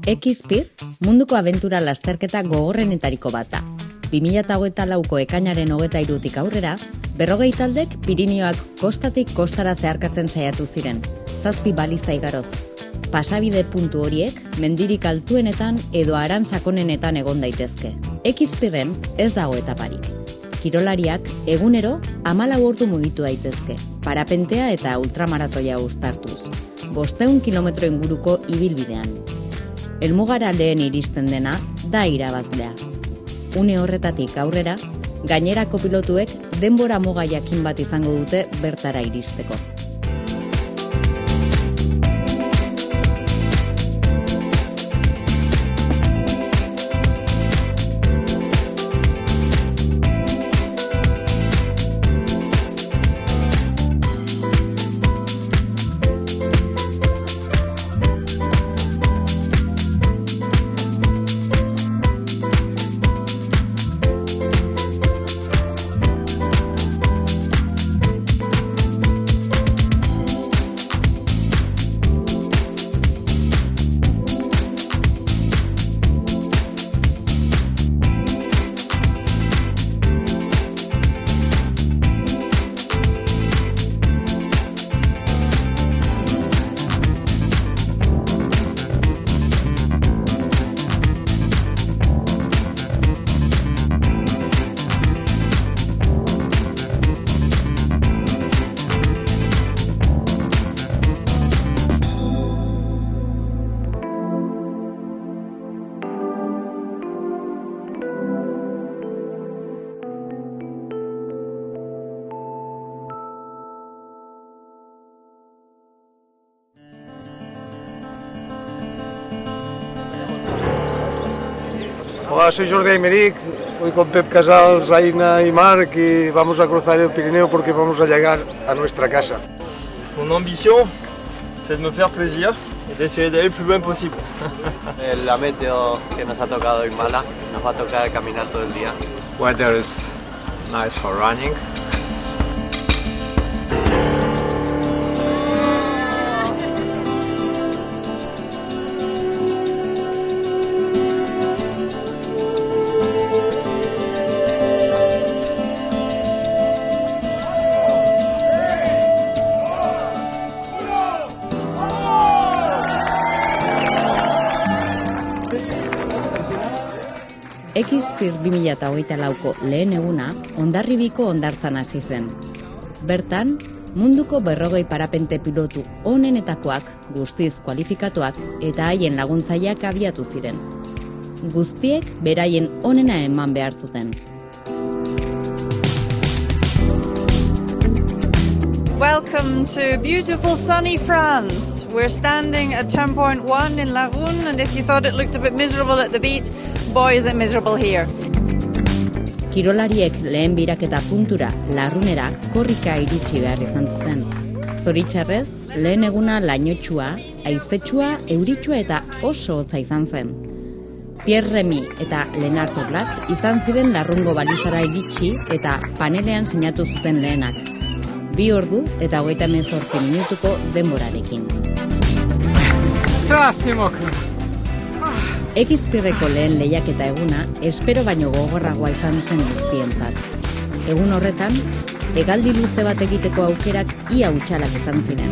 Ekizpir, munduko abentura lasterketa gogorrenetariko bata. 2024ko ekainaren 23tik aurrera, 40 taldek Pirinioak kostatik kostara zeharkatzen saiatu ziren, 7 baliza igaroz. Pasabide puntu horiek, mendirik altuenetan edo aran sakonenetan egon daitezke. Ekizpirren ez dago etaparik. Kirolariak egunero 14 ordu mugitu daitezke, parapentea eta ultramaratoia uztartuz. 500 kilometro inguruko ibilbidean. Helmugara lehen iristen dena da irabazlea. Une horretatik aurrera, gainerako pilotuek denbora muga jakin bat izango dute bertara iristeko. Hola, soy Jordi Aymeric, voy con Pep Casals, Aina y Marc y vamos a cruzar el Pirineo porque vamos a llegar a nuestra casa. Mon ambition, c'est de me faire plaisir et d'essayer d'aller le plus loin posible. La meteo que nos ha tocado en mala, nos va a tocar caminar todo el día. Weather is nice for running. Ekizpir 2024ko lehen eguna Hondarribiko hondartzan hasi zen. Bertan, munduko 40 parapente pilotu onenetakoak, guztiz kualifikatuak eta haien laguntzaileak abiatu ziren. Guztiek beraien onena eman behar zuten. Welcome to beautiful sunny France. We're standing at turn point 1 in Lagun, and if you thought it looked a bit miserable at the beach, boy is it miserable here. Kirolariek lehen biraketa puntura, larrunera, korrika iritsi behar izan zuten. Zoritxarrez, lehen eguna lainotsua, haizetsua, euritsua eta oso hotza izan zen. Pierre Remy eta Lennart Oblak izan ziren larrungo balizara iritsi eta panelean sinatu zuten lehenak. 2 ordu eta 38 minutuko denborarekin. Ekizpirreko lehen lehiaketa eguna espero baino gogorragoa izan zen guztientzat. Egun horretan, hegaldi luze bat egiteko aukerak ia hutsalak izan ziren.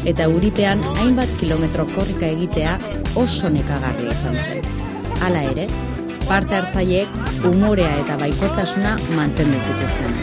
Eta euripean hainbat kilometro korrika egitea oso nekagarria izan zen. Hala ere, parte hartzaileek umorea eta baikortasuna mantendu zituzten.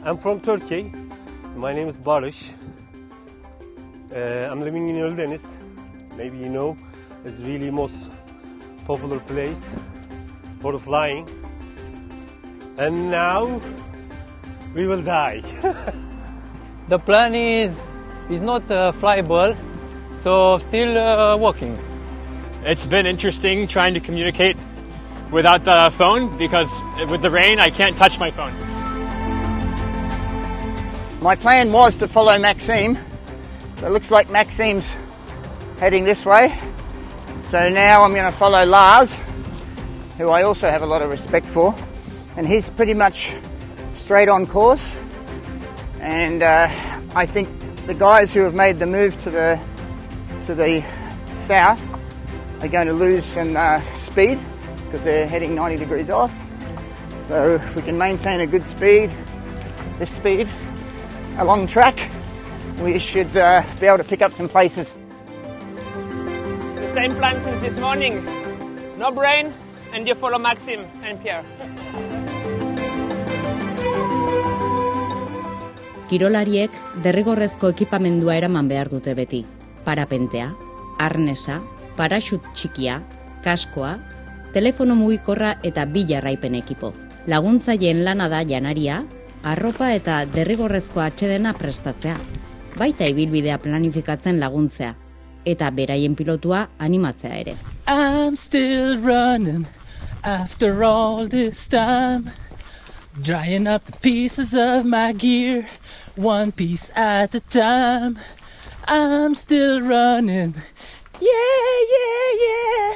I'm from Turkey. My name is Barış. I'm living in Ölüdeniz. Maybe you know, it's really most popular place for the flying. And now we will die. The plan is not flyable, so still walking. It's been interesting trying to communicate without the phone because with the rain I can't touch my phone. My plan was to follow Maxime So it looks like Maxime's heading this way. So now I'm going to follow Lars, who I also have a lot of respect for. And he's pretty much straight on course. And I think the guys who have made the move to the south are going to lose some speed because they're heading 90 degrees off. So if we can maintain a good speed, this speed, along track, we should be able to pick up some places. The same plan since this morning. No brain, and you follow Maxime and Pierre. Kirolariek derrigorrezko ekipamendua eraman behar dute beti. Parapentea, arnesa, paraxut txikia, kaskoa, telefono mugikorra eta bi jarraipen ekipo. Laguntzaileen lana da janaria, arropa eta derrigorrezko atsedena prestatzea. Baita ibilbidea planifikatzen laguntzea, eta beraien pilotua animatzea ere. I'm still running after all this time, drying up the pieces of my gear, one piece at a time. I'm still running, yeah, yeah, yeah.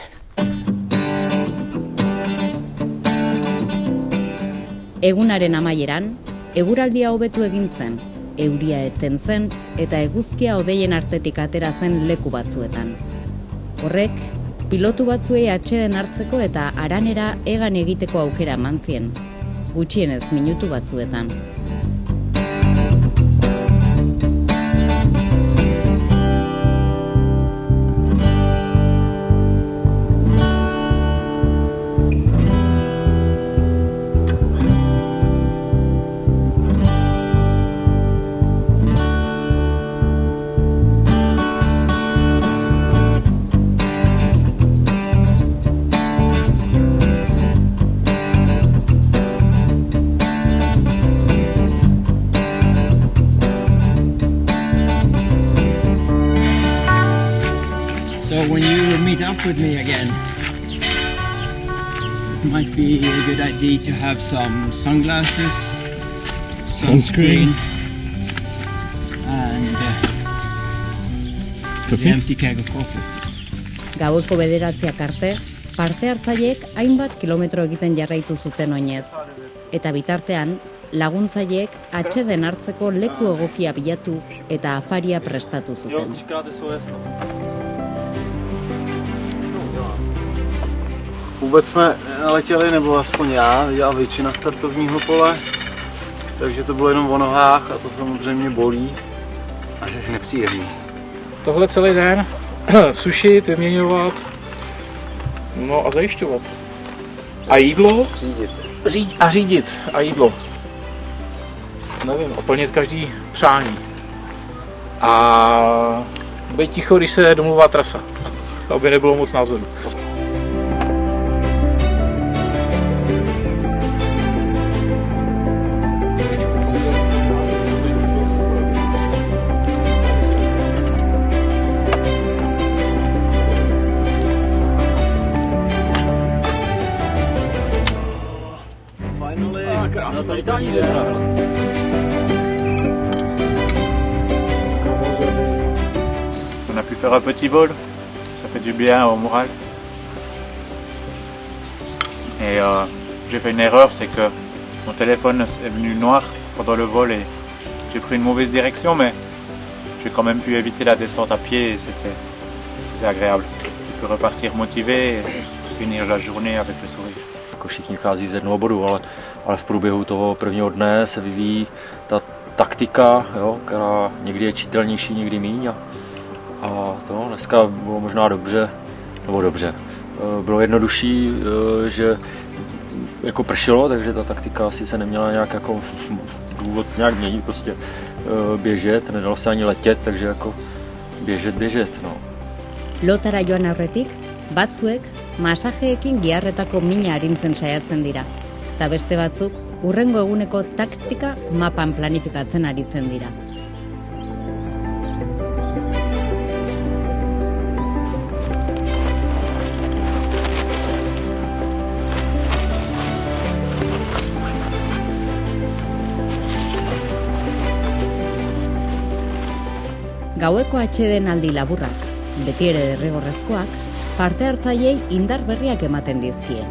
Egunaren amaieran, eguraldia hobetu egin zen, euria eten zen eta eguzkia hodeien artetik atera zen leku batzuetan. Horrek, pilotu batzuei atseden hartzeko eta haranera hegan egiteko aukera eman zien, gutxienez minutu batzuetan. When you meet up with me again, it might be a good idea to have some sunglasses, sunscreen, and an empty keg of coffee. Gaueko 9 arte, parte hartzaileek hainbat kilometro egiten jarraitu zuten oinez. Eta bitartean, laguntzaileek atseden hartzeko leku egokia bilatu eta afaria prestatu zuten. Vůbec jsme neletěli, nebo aspoň já, a většina startovního pole, takže to bylo jenom o nohách a to samozřejmě bolí a je nepříjemný. Tohle celý den sušit, vyměňovat, no a zajišťovat. A jídlo? Řídit. A jídlo. Nevím, oplnit každý přání. A být ticho, když se domluvá trasa, aby nebylo moc názoru. On a pu faire un petit vol, ça fait du bien au moral. Et j'ai fait une erreur, c'est que mon téléphone est venu noir pendant le vol et j'ai pris une mauvaise direction, mais j'ai quand même pu éviter la descente à pied et c'était agréable. Je peux repartir motivé et finir la journée avec le sourire. Jako všichni vychází z jednoho bodu, ale v průběhu toho prvního dne se vyvíjí ta taktika, jo, která někdy je čitelnější, někdy míň. A to dneska bylo možná dobře. Bylo jednodušší, že jako pršelo, takže ta taktika asi se neměla nějak jako důvod nějak měnit, prostě běžet, nedalo se ani letět, takže jako běžet, no. Lotara joan aurretik, batzuek masajeekin giharretako mina arintzen saiatzen dira. Eta beste batzuk, hurrengo eguneko taktika mapan planifikatzen aritzen dira. Gaueko atsedenaldi laburrak, beti ere derrigorrezkoak, parte hartzaileei indar berriak ematen dizkie.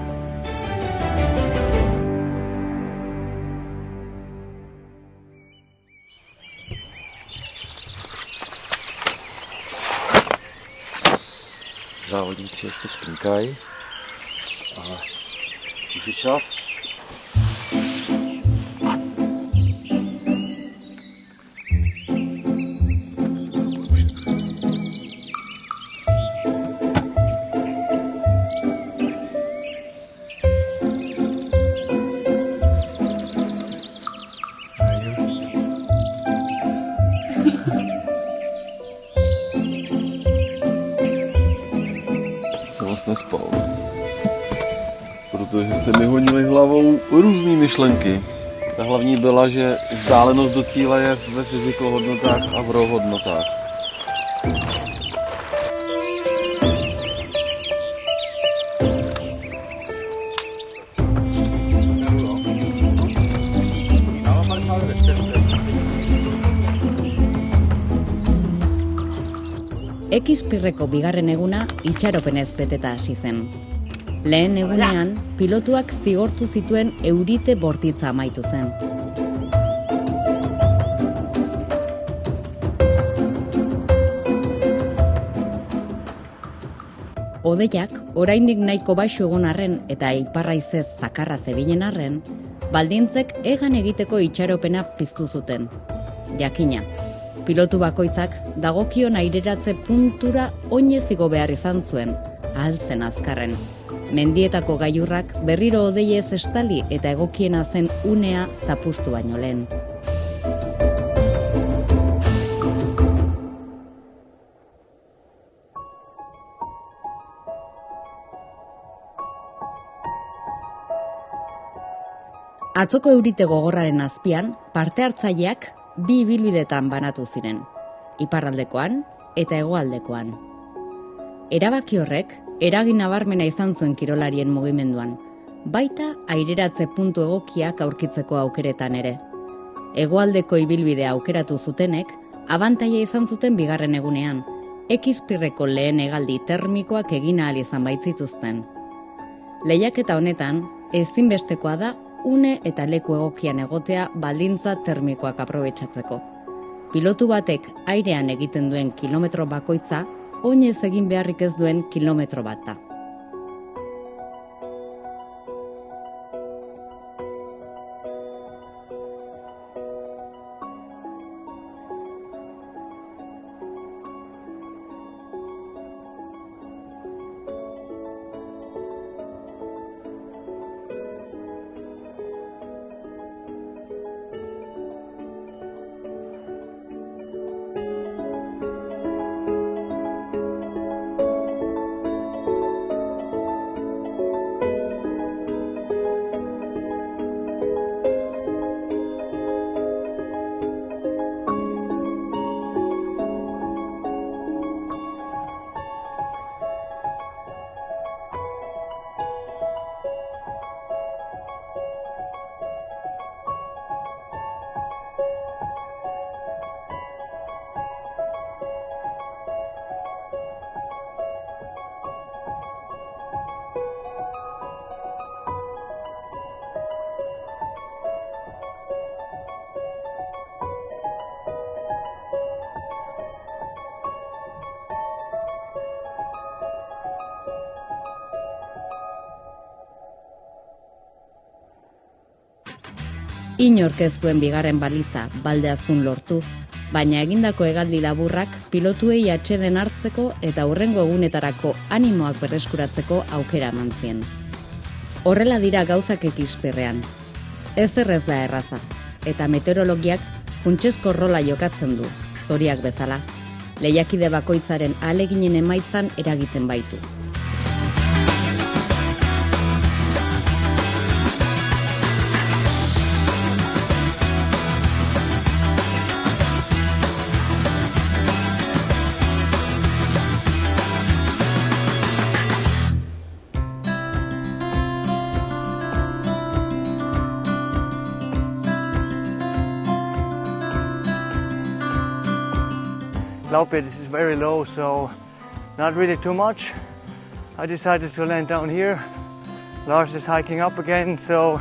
Závodníci ještě spinkají a už je čas. Nespal, protože se mi honily hlavou různý myšlenky. Ta hlavní byla, že vzdálenost do cíle je ve physical hodnotách a v raw hodnotách. Ekizpirreko bigarren eguna itxaropenez beteta hasi zen. Lehen egunean, pilotuak zigortu zituen eurite bortitza amaitu zen. Hodeiak, oraindik nahiko baxu egon arren eta iparraizez zakarra zebilen arren, baldintzek hegan egiteko itxaropena piztu zuten. Jakina, pilotu bakoitzak dagokion aireratze puntura oinez igo behar izan zuen, ahal zen azkarren. Mendietako gailurrak berriro hodeiez estali eta egokiena zen unea zapustu baino lehen. Atzoko eurite gogorraren azpian, parte hartzaileak bi ibilbidetan banatu ziren, iparraldekoan eta hegoaldekoan. Erabaki horrek, eragin nabarmena izan zuen kirolarien mugimenduan, baita aireratze puntu egokiak aurkitzeko aukeretan ere. Hegoaldeko ibilbidea aukeratu zutenek, abantaila izan zuten bigarren egunean, ekizpirreko lehen hegaldi termikoak egin ahal izan baitzituzten. Lehiaketa honetan, ezinbestekoa da une eta leku egokian egotea baldintza termikoak aprobetxatzeko. Pilotu batek airean egiten duen kilometro bakoitza, oinez egin beharrik ez duen kilometro bat da. Inork ez zuen bigarren baliza baldeazun lortu, baina egindako hegaldi laburrak pilotuei atseden hartzeko eta hurrengo egunetarako animoak berreskuratzeko aukera eman zien. Horrela dira gauzak ekizpirrean. Ez errez da erraza, eta meteorologiak funtsezko rola jokatzen du, zoriak bezala. Lehiakide bakoitzaren ahaleginen emaitzan eragiten baitu. cloud bed is very low, so not really too much. I decided to land down here. Lars is hiking up again, so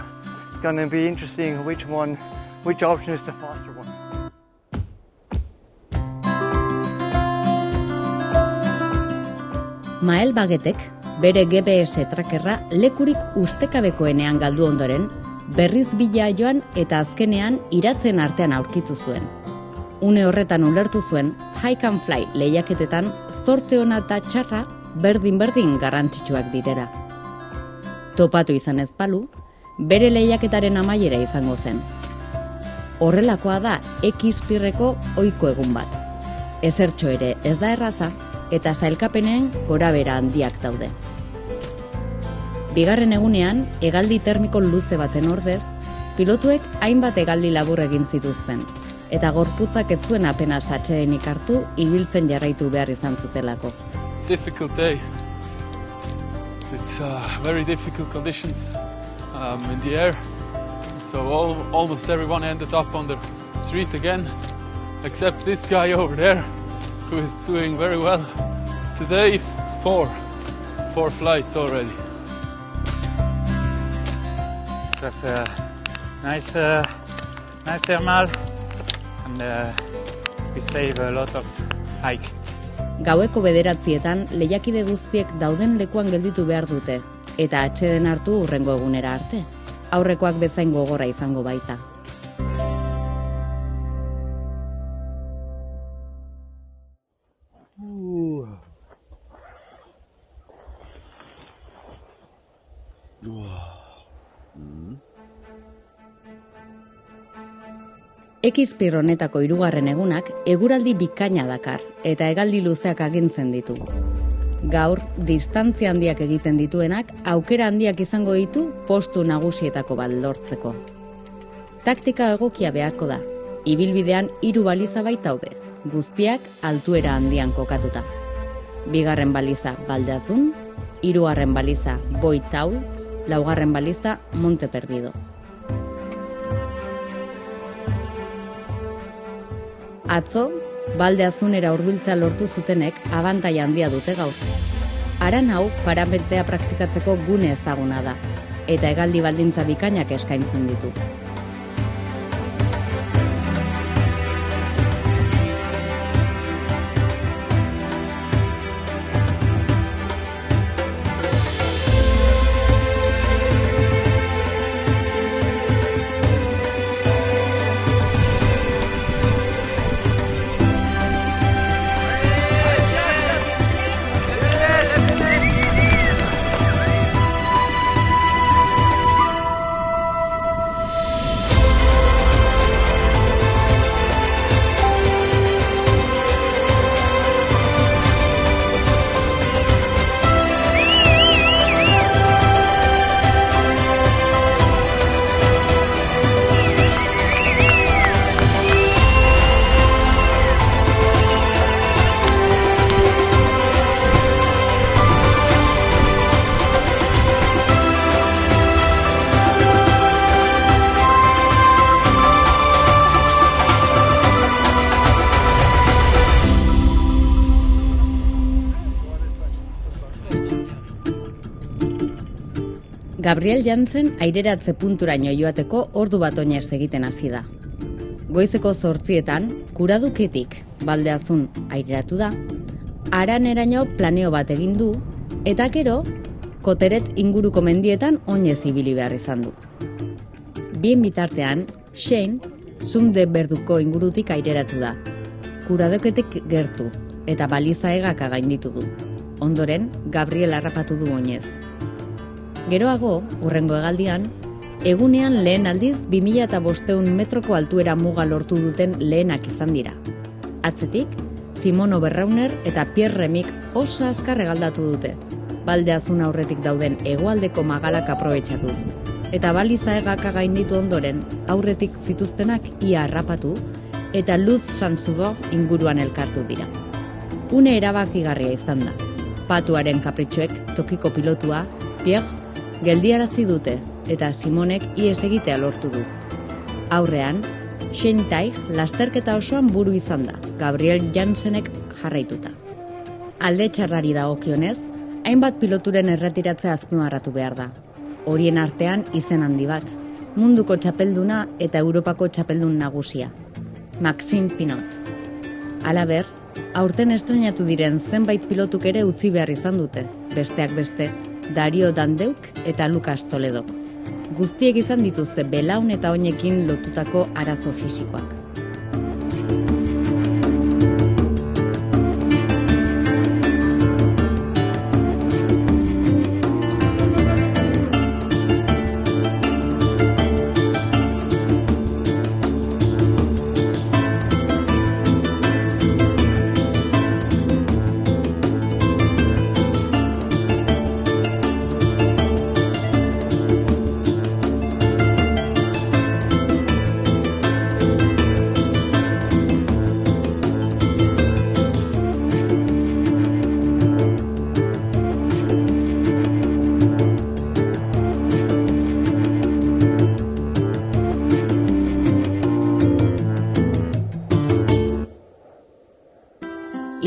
it's going to be interesting which option is the faster one. Mael Bagetek bere GPS trackerra lekurik ustekabekoenean galdu ondoren, berriz bila joan eta azkenean iratzen artean aurkitu zuen. Une horretan ulertu zuen Hike and Fly lehiaketetan zorte ona eta txarra berdin garrantzitsuak direra. Topatu izan ez balu, bere lehiaketaren amaiera izango zen. Horrelakoa da X-pirreko ohiko egun bat. Ezertxo ere ez da erraza eta sailkapenean gorabehera handiak daude. Bigarren egunean, hegaldi termiko luze baten ordez, pilotuek hainbat hegaldi labur egin zituzten, eta gorputzak ez zuen apenas atsedenik hartu ibiltzen jarraitu behar izan zutelako. Difficult day. It's very difficult conditions in the air. So almost everyone ended up on the street again, except this guy over there, who is doing very well. Today, four flights already. It was a nice thermal, and we save a lot of hike. Gaueko 9:00 lehiakide guztiek dauden lekuan gelditu behar dute, eta atseden hartu hurrengo egunera arte. Aurrekoak bezain gogorra izango baita. X-pir honetako 3. egunak eguraldi bikaina dakar eta hegaldi luzeak agintzen ditu. Gaur, distantzia handiak egiten dituenak aukera handiak izango ditu postu nagusietako bat lortzeko. Taktika egokia beharko da. Ibilbidean 3 baliza baitaude, guztiak altuera handian kokatuta. 2. baliza Baldazun, 3. baliza Boitaul, 4. baliza Monte Perdido. Atzo, Baldeazunera hurbiltzea lortu zutenek abantaila handia dute gaur. Haran hau parapentea praktikatzeko gune ezaguna da, eta hegaldi baldintza bikainak eskaintzen ditu. Gabriel Jansen aireratze punturaino joateko ordu bat oinez egiten hasi da. Goizeko 8:00 Kuraduketik Baldeazun aireratu da, Haraneraino planeo bat egin du, eta gero Koteret inguruko mendietan oinez ibili behar izan du. Bien bitartean, Shane Zumde Berduko ingurutik aireratu da. Kuraduketik gertu, eta baliza egaka gainditu du. Ondoren, Gabriel harrapatu du oinez. Geroago, hurrengo hegaldian, egunean lehen aldiz 2500 metroko altuera muga lortu duten lehenak izan dira. Atzetik, Simono Berrauner eta Pierre Remik oso azkar hegaldatu dute, Baldeazun aurretik dauden hegoaldeko magalak aprobetxatuz, eta baliza egaka gainditu ondoren aurretik zituztenak ia harrapatu eta Luz Sansubor inguruan elkartu dira. Une erabakigarria izan da. Patuaren kapritxoek tokiko pilotua, Pierre, geldiarazi dute eta Simonek ihes egitea lortu du. Aurrean, Shane Taig lasterketa osoan buru izan da, Gabriel Jansenek jarraituta. Alde txarrari dagokionez, hainbat piloturen erretiratzea azpimarratu behar da. Horien artean izen handi bat, munduko txapelduna eta Europako txapeldun nagusia, Maxime Pinot. Halaber, aurten estrenatu diren zenbait pilotuk ere utzi behar izan dute, besteak beste, Dario Dandeuk eta Lucas Toledok. Guztiek izan dituzte belaun eta oinekin lotutako arazo fisikoak.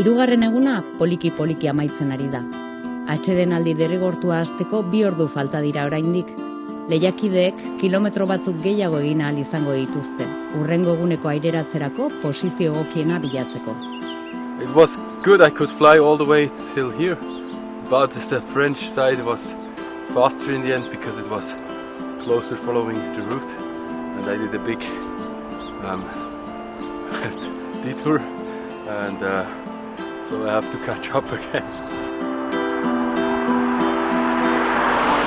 Hirugarren eguna poliki-poliki amaitzen ari da. Atsedenaldi derrigortua hasteko 2 ordu falta dira oraindik. Lehiakideek kilometro batzuk gehiago egin ahal izango dituzte, hurrengo eguneko aireratzerako posizio egokiena bilatzeko. It was good, I could fly all the way till here, but the French side was faster in the end because it was closer following the route, and I did a big detour, and so I have to catch up again.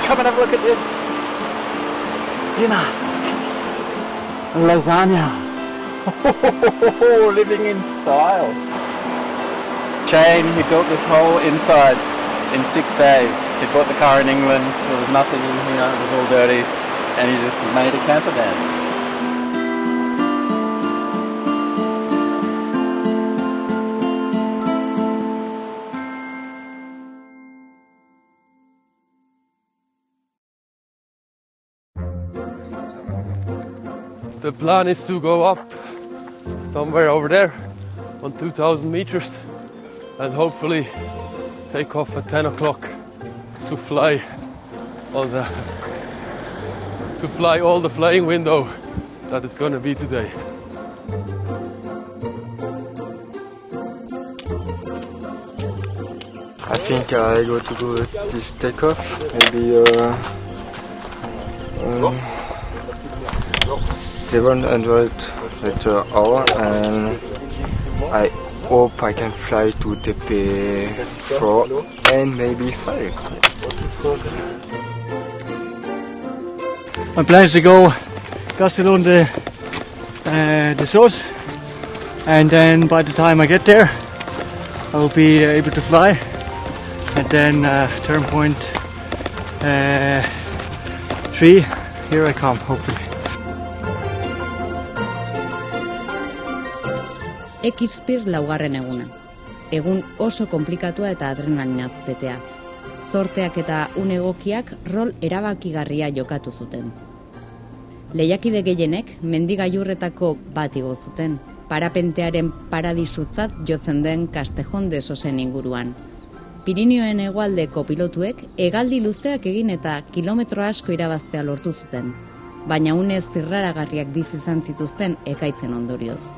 Come and have a look at this dinner. Lasagna. Living in style. Shane, he built this whole inside in 6 days. He bought the car in England, there was nothing in here, it was all dirty, and he just made a camper van. The plan is to go up somewhere over there on 2,000 meters and hopefully take off at 10 o'clock to fly all the flying window that is going to be today. I think I go to do this takeoff, maybe 700 per hour, and I hope I can fly to TP4 and maybe 5. My plan is to go Castellón de Sos, and then by the time I get there I will be able to fly, and then turn point 3, here I come hopefully. Ekizpir laugarren eguna. Egun oso konplikatua eta adrenalinaz betea. Zorteak eta unegokiak rol erabakigarria jokatu zuten. Lehiakide gehienek mendigailurretako bat igo zuten, parapentearen paradisutzat jotzen den Castejón de Sosen inguruan. Pirinioen hegoaldeko pilotuek hegaldi luzeak egin eta kilometro asko irabaztea lortu zuten, baina une zirraragarriak bizi izan zituzten ekaitzen ondorioz.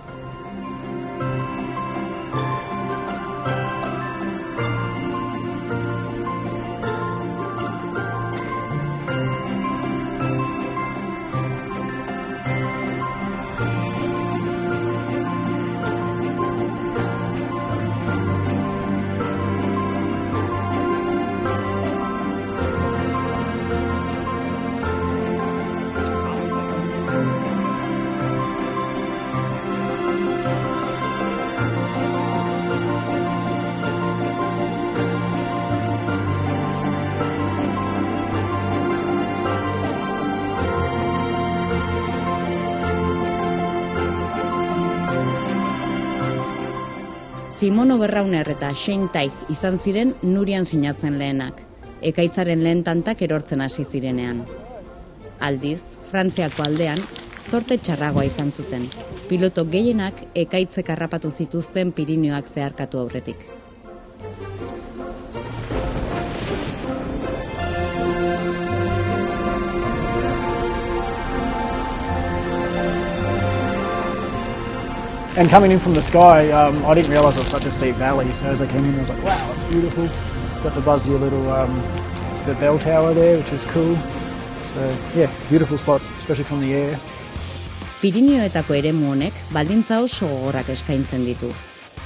Simon Oberrauner eta Shane Taig izan ziren Nurian sinatzen lehenak, ekaitzaren lehen tantak erortzen hasi zirenean. Aldiz, Frantziako aldean, zorte txarragoa izan zuten. Piloto gehienak ekaitzek harrapatu zituzten Pirinioak zeharkatu aurretik. And coming in from the sky, I didn't realise it was such a steep valley. So as I came in, I was like, wow, it's beautiful. Got the buzzy little the bell tower there, which is cool. So yeah, beautiful spot, especially from the air. Pirinioetako eremu honek baldintza oso gogorrak eskaintzen ditu.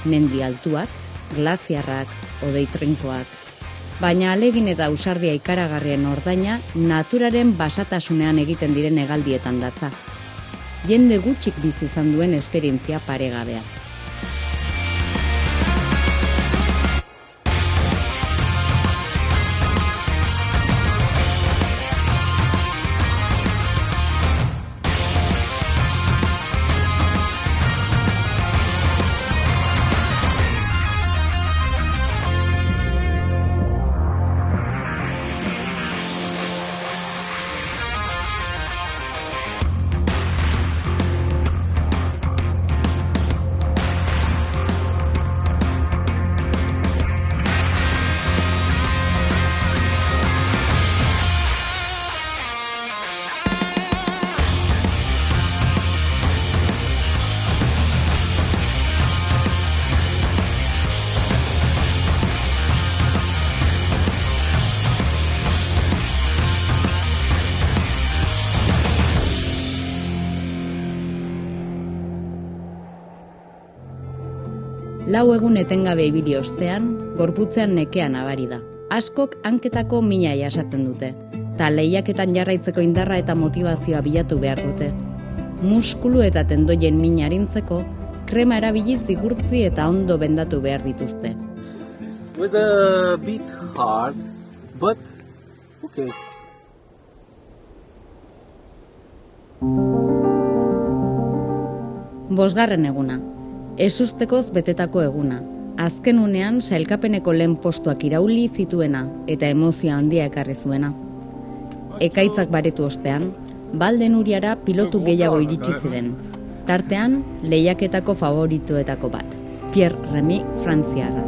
Mendi altuak, glaziarrak, hodei trinkoak. Baina alegin eta ausardia ikaragarrien ordaina naturaren basatasunean egiten diren hegaldietan datza. Jende gutxik bizi izan duen esperientzia paregabea. Lau egun etengabe ibili ostean, gorputzean nekean nabari da. Askok hanketako mina jasaten dute, eta lehiaketan jarraitzeko indarra eta motivazioa bilatu behar dute. Muskulu eta tendoien mina arintzeko, krema erabili zigurtzi eta ondo bendatu behar dituzte. It was a bit hard, but okay. Bosgarren eguna. Ezustekoz betetako eguna. Azken unean sailkapeneko lehen postuak irauli zituena eta emozio handia ekarri zuena. Ekaitzak baretu ostean, Balden Uriara pilotu gehiago iritsi ziren. Tartean, lehiaketako favoritoetako bat, Pierre Remy frantziarra.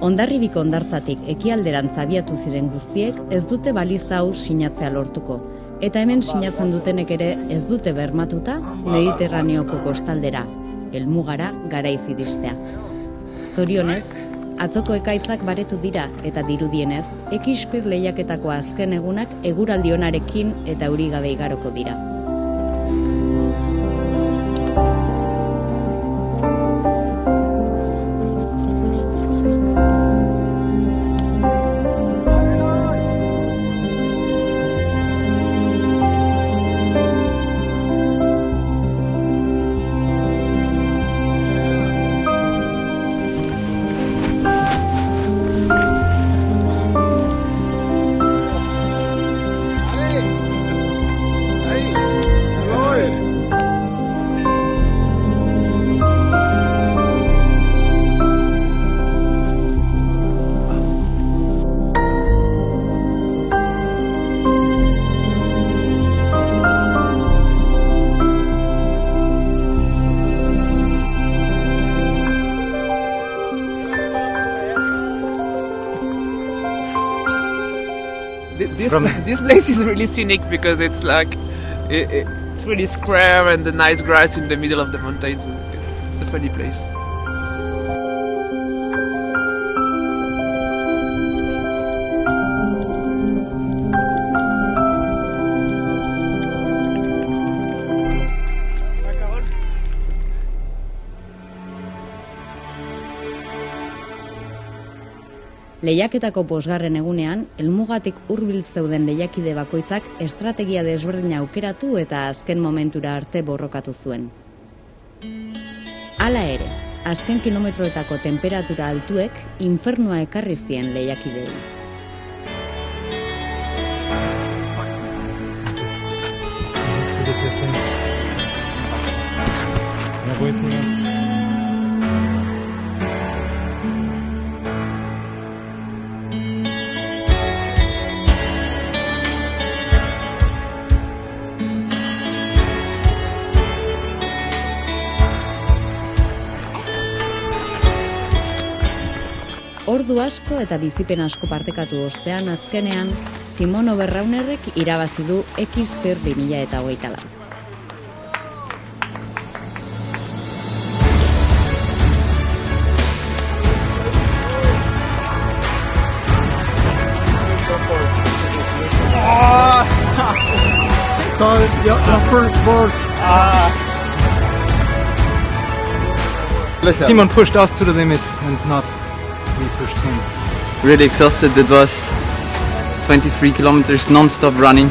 Hondarribiko hondartzatik ekialderantz abiatu ziren guztiek ez dute baliza hau sinatzea lortuko. Eta hemen sinatzen dutenek ere ez dute bermatuta Mediterraneoko kostaldera, helmugara garaiz iristea. Zorionez, atzoko ekaitzak baretu dira eta dirudienez, Ekispir lehiaketako azken egunak eguraldi onarekin eta euri gabe igaroko dira. This place is really scenic because it's like it's really square and the nice grass in the middle of the mountains. It's a funny place. Lehiaketako bosgarren egunean, helmugatik hurbil zeuden lehiakide bakoitzak estrategia desberdina aukeratu eta azken momentura arte borrokatu zuen. Hala ere, azken kilometroetako temperatura altuek infernua ekarri zien lehiakidei. Ordu asko eta bizipen asko partekatu ostean azkenean Simon Oberraunerrek irabazi du X-Pyr 2024. So your first board. Simon pushed us to the limit and not we pushed him. Really exhausted. It was 23 kilometers non-stop running.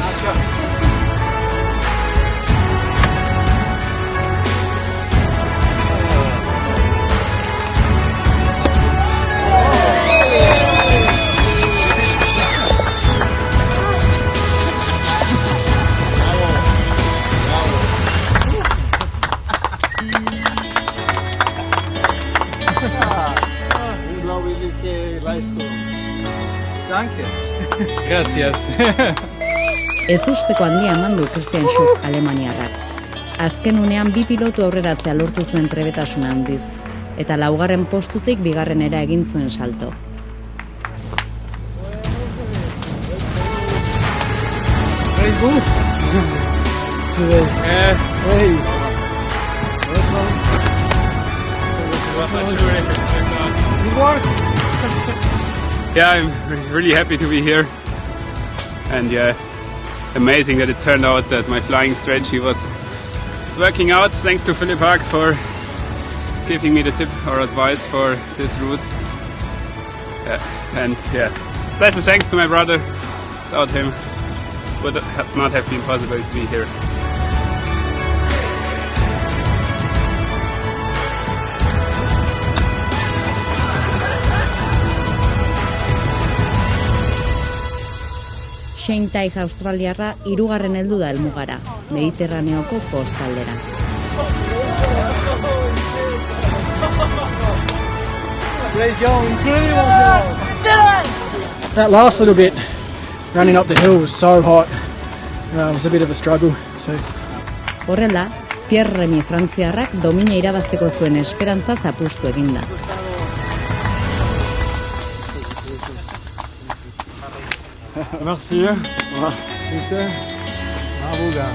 Gracias. Ezusteko handia eman du Christian Schuck alemaniarrak. Azken unean 2 pilotu aurreratzea lortu zuen trebetasuna handiz, eta 4. postutik 2. egin zuen salto. Very good. Good work. Yeah, I'm really happy to be here, and yeah, amazing that it turned out that my flying strategy was working out. Thanks to Philipp Haag for giving me the tip or advice for this route. And special thanks to my brother. Without him, would not have been possible to be here. Shane Tighe australiarra 3. heldu da helmugara, Mediterraneoko kostaldera. That last little bit, running up the hill was so hot. It was a bit of a struggle. Horrela, Pierre Remy frantziarrak domina irabazteko zuen esperantza zapustu eginda. Merci. C'était bravo gars.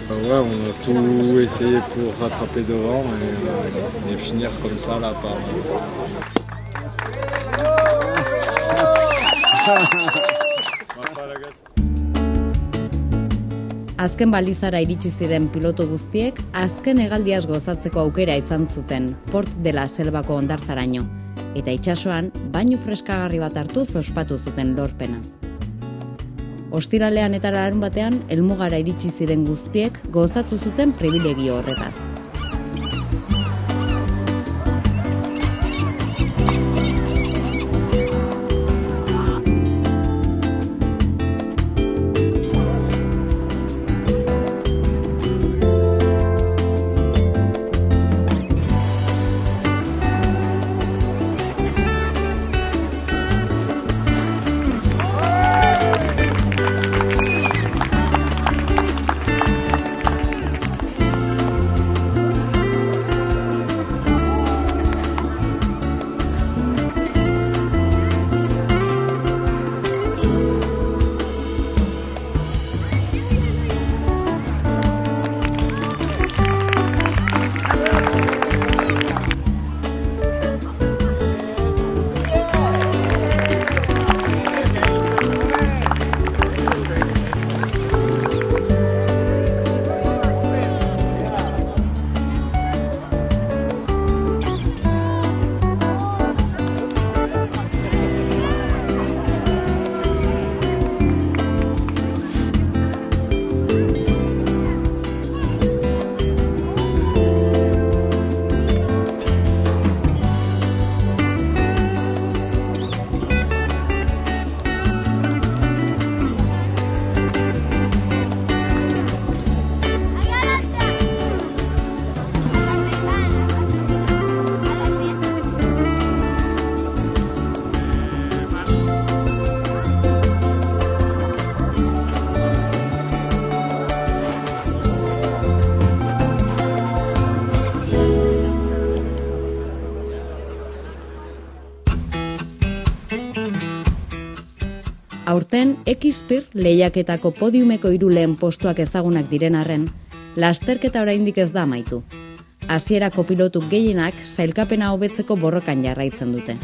Ouais, on a tout essayé pour rattraper devant et finir comme ça là par. Azken balizara iritsi ziren piloto guztiek azken hegaldiaz gozatzeko aukera izan zuten Port de la Selvako hondartzaraino, eta itsasoan bainu freskagarri bat hartuz ospatu zuten lorpena. Ostiralean eta larunbatean helmugara iritsi ziren guztiek gozatu zuten pribilegio horretaz. Aurten X-Pir lehiaketako podiumeko 3 lehen postuak ezagunak diren arren, lasterketa oraindik ez da amaitu. Hasierako pilotu gehienak sailkapena hobetzeko borrokan jarraitzen dute.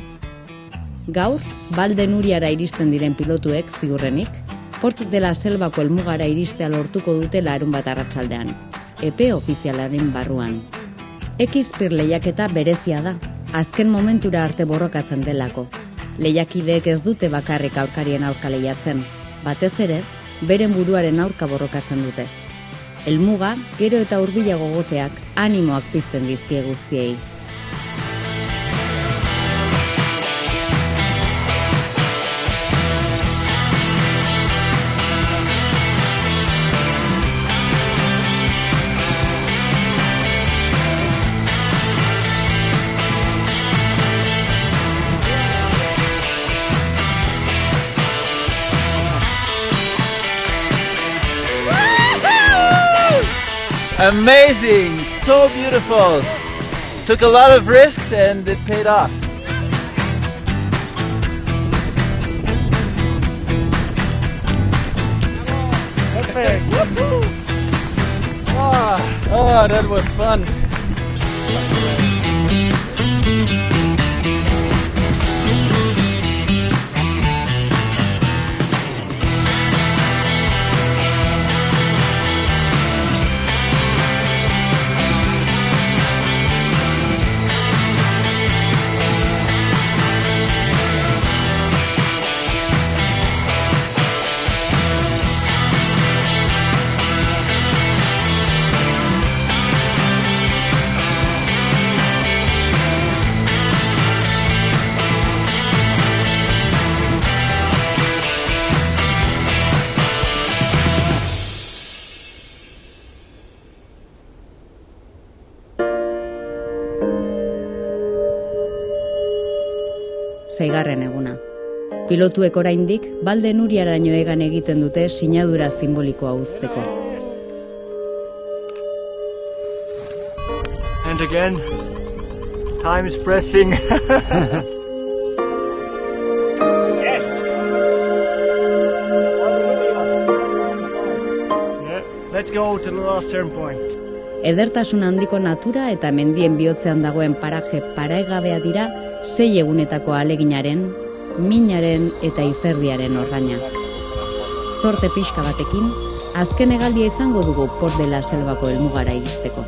Gaur, Valde Nuriara iristen diren pilotuek ziurrenik, Port de la Selbako helmugara iristea lortuko dute larunbat arratsaldean, epe ofizialaren barruan. X-Pir lehiaketa berezia da, azken momentura arte borrokatzen delako. Lehiakideek ez dute bakarrik aurkarien aurka lehiatzen, batez ere, beren buruaren aurka borrokatzen dute. Helmuga, gero eta hurbilago goteak animoak pizten dizkie guztiei. Amazing, so beautiful. Took a lot of risks and it paid off. Perfect. Oh, that was fun. Seigarren eguna. Pilotuek oraindik Valde Nuriaraino egan egiten dute sinadura simbolikoa uzteko. And again, time is pressing. Yes. Yeah, let's go to the last turn point. Edertasun handiko natura eta mendien bihotzean dagoen paraje paraegabea dira 6 egunetako aleginaren, minaren eta izerdiaren ordaina. Zorte pixka batekin, azken hegaldia izango dugu Port de la Selbako helmugara iristeko.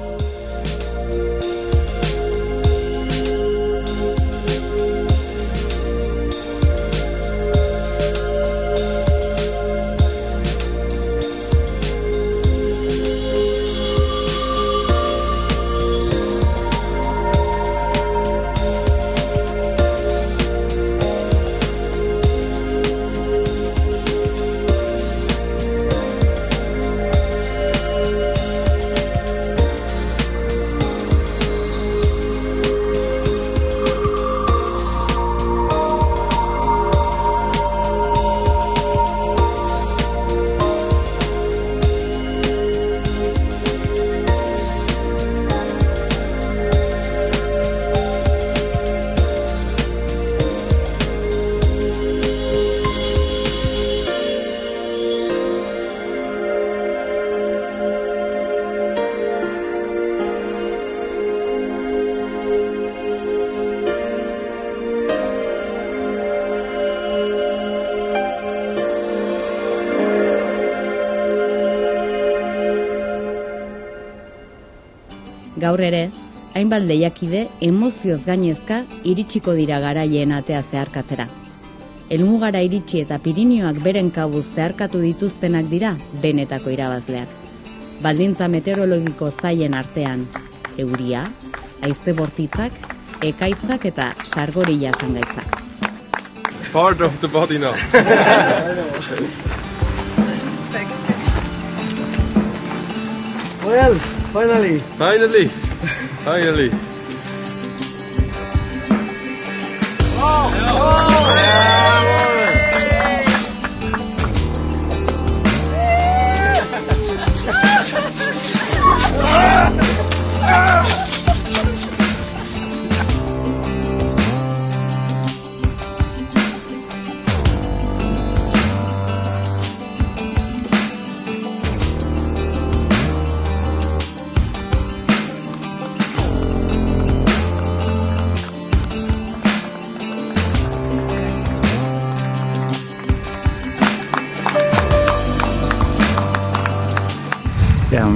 Gaur ere, hainbat lehiakide emozioz gainezka iritsiko dira garaien atea zeharkatzera. Helmugara iritsi eta Pirinioak beren kabuz zeharkatu dituztenak dira benetako irabazleak. Baldintza meteorologiko zaien artean, euria, haize bortitzak, ekaitzak eta sargori jasangaitzak. It's part of the body now. Well, finally. Finally. Finally.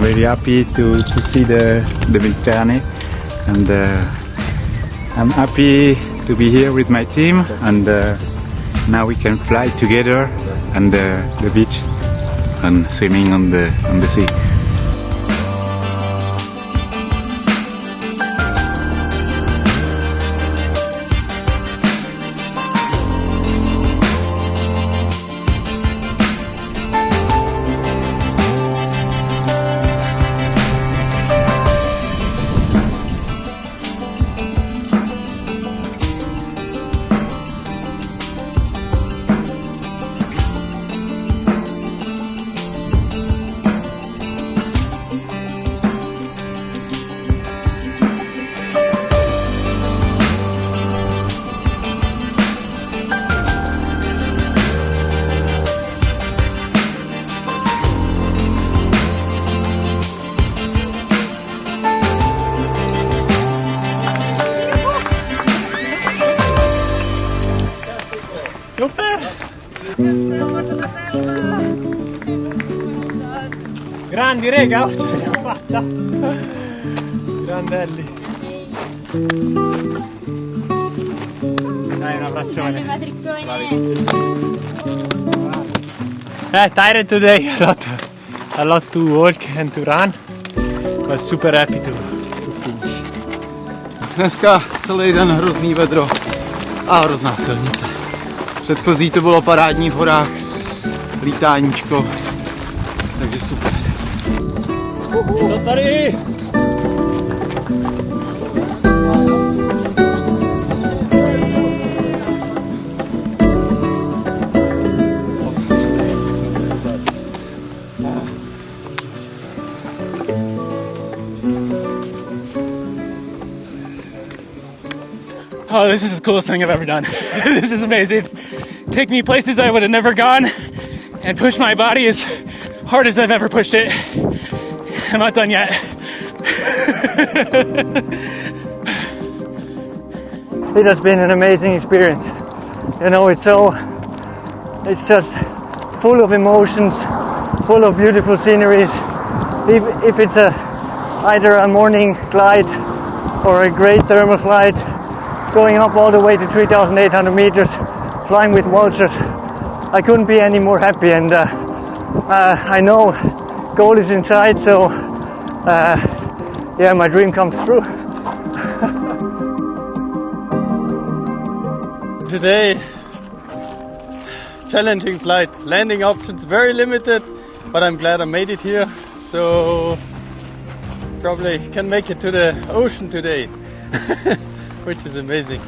very happy to see the Mediterranean, and I'm happy to be here with my team, and now we can fly together on the beach and swimming on the sea. Grandi rega, ce l'abbiamo fatta! Grandelli! Dai, un abbraccione! Tired today, a lot to walk and to run, but super happy to finish. Dneska celý den hrozný vedro a hrozná silnice. Předchozí to bylo parádní v horách, lítáníčko, takže super. Co tady? Oh, this is the coolest thing I've ever done. This is amazing. Take me places I would have never gone and push my body as hard as I've ever pushed it. I'm not done yet. It has been an amazing experience. You know, it's just full of emotions, full of beautiful sceneries. If it's either a morning glide or a great thermal flight, going up all the way to 3,800 meters, flying with vultures, I couldn't be any more happy. And I know goal is in sight, so yeah, my dream comes true. Today, challenging flight. Landing options very limited, but I'm glad I made it here. So probably can make it to the ocean today, which is amazing.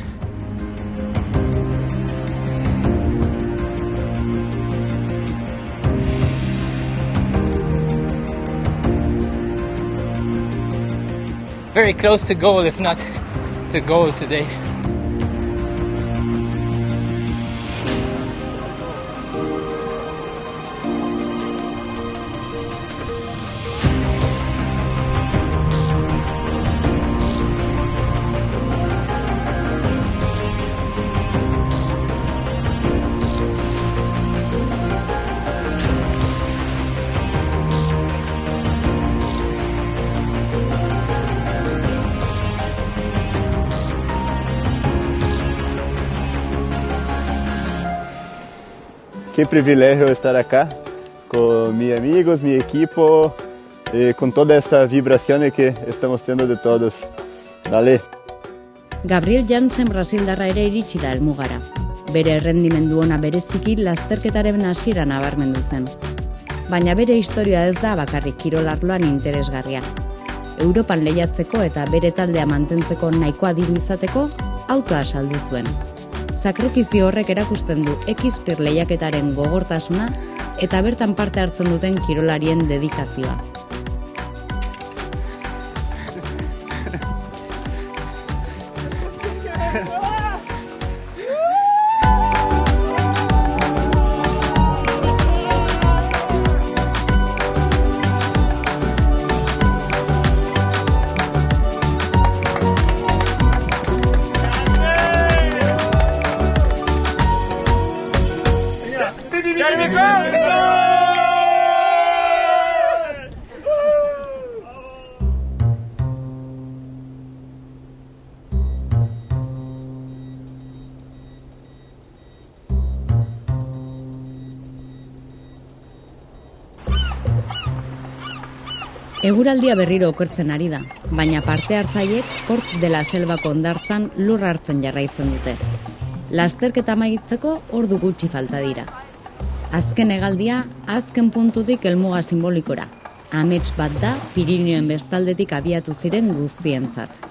Very close to goal, if not to goal today. Qué privilegio estar acá con mis amigos, mi equipo, con toda esta vibración que estamos teniendo de todos. Dale. Gabriel Jansen brasildarra ere iritsi da helmugara. Bere errendimendu ona bereziki lasterketaren hasieran nabarmendu zen. Baina bere historia ez da bakarrik kirol arloan interesgarria. Europan lehiatzeko eta bere taldea mantentzeko nahikoa diru izateko autoa saldu zuen. Sakrifizio horrek erakusten du X-Tir lehiaketaren gogortasuna eta bertan parte hartzen duten kirolarien dedikazioa. Eguraldia berriro okertzen ari da, baina parte hartzaiek Port de la Selbako hondartzan lur hartzen jarraitzen dute. Lasterketa amaitzeko ordu gutxi falta dira. Azken hegaldia, azken puntutik helmuga simbolikora. Amets bat da Pirinioen bestaldetik abiatu ziren guztientzat.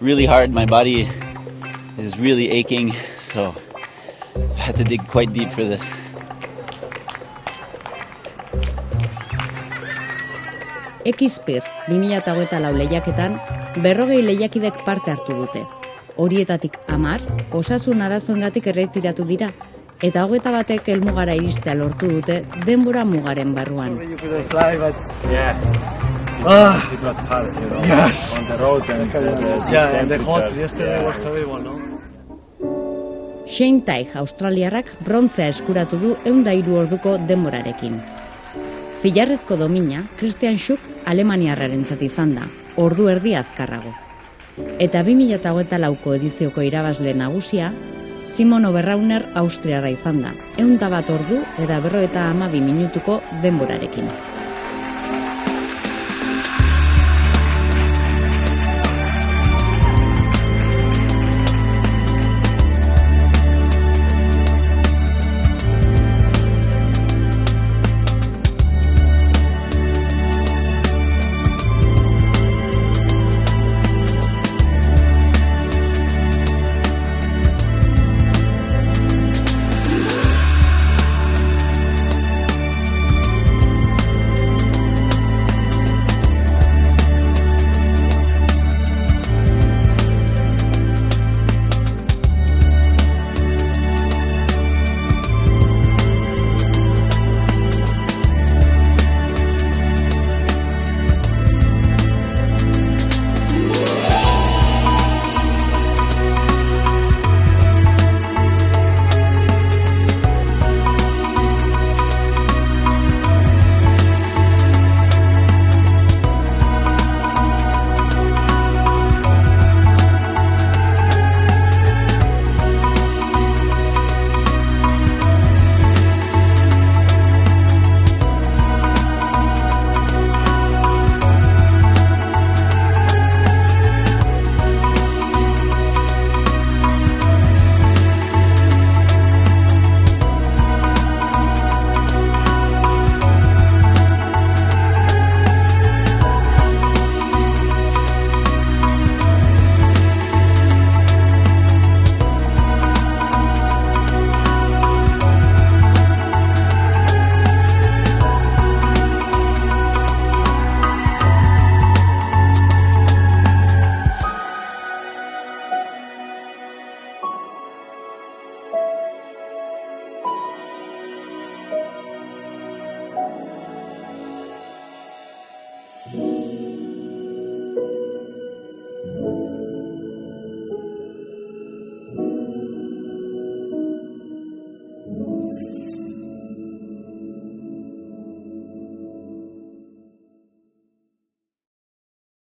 Really hard. My body is really aching, so I had to dig quite deep for this. Ekizpir 2024 lehiaketan 40 lehiakidek parte hartu dute. Horietatik 10 osasun arazoengatik erretiratu dira, eta 21ek helmugara iristea lortu dute denbora mugaren barruan. It was hard, you know, Yes. on the road and the hot yesterday was terrible, no? Shane Tighe australiarrak brontzea eskuratu du 103 orduko denborarekin. Zilarrezko domina Christian Schuck alemaniarrarentzat izan da, ordu erdi azkarrago. Eta 2024ko edizioko irabazle nagusia Simon Oberrauner austriarra izan da, 101 ordu eta 52 minutuko denborarekin.